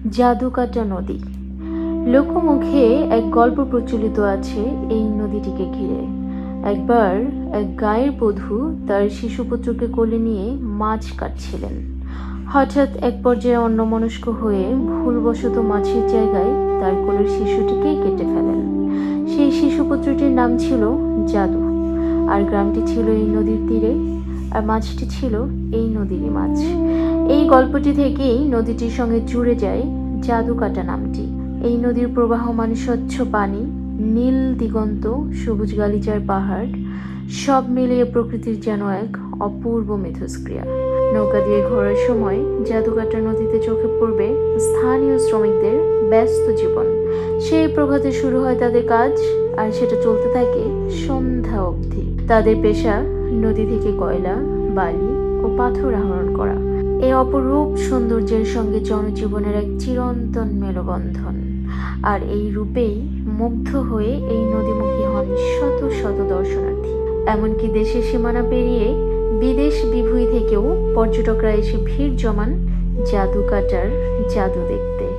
জাদুকাটা নদী। লোকমুখে এক গল্প প্রচলিত আছে এই নদীটিকে ঘিরে। একবার এক গাঁয়ের বধূ তার শিশুপুত্রকে কোলে নিয়ে মাছ কাটছিলেন। হঠাৎ এক পর্যায়ে অন্যমনস্ক হয়ে ভুলবশত মাছের জায়গায় তার কোলের শিশুটিকেই কেটে ফেলেন। সেই শিশুপুত্রটির নাম ছিল জাদু। আর গ্রামটি ছিল এই নদীর তীরে, আর মাছটি ছিল এই নদীরই মাছ। এই গল্পটি থেকেই নদীটির সঙ্গে জুড়ে যায় জাদুকাটা নামটি। এই নদীর প্রবাহমান স্বচ্ছ পানি, নীল দিগন্ত, সবুজ গালিচার পাহাড়, সব মিলিয়ে প্রকৃতির যেন এক অপূর্ব মিথস্ক্রিয়া। নৌকা দিয়ে ঘোরার সময় জাদুকাটা নদীতে চোখে পড়বে স্থানীয় শ্রমিকদের ব্যস্ত জীবন। সেই প্রভাতে শুরু হয় তাদের কাজ, আর সেটা চলতে থাকে সন্ধ্যা অবধি। তাদের পেশা নদী থেকে কয়লা, বালি ও পাথর আহরণ করা। এই অপরূপ সৌন্দর্যের সঙ্গে জনজীবনের এক চিরন্তন মেলবন্ধন। আর এই রূপেই মুগ্ধ হয়ে এই নদীমুখী হন শত শত দর্শনার্থী। এমনকি দেশের সীমানা পেরিয়ে বিদেশ বিভূঁই থেকেও পর্যটকরা এসে ভিড় জমান জাদুকাটার জাদু দেখতে।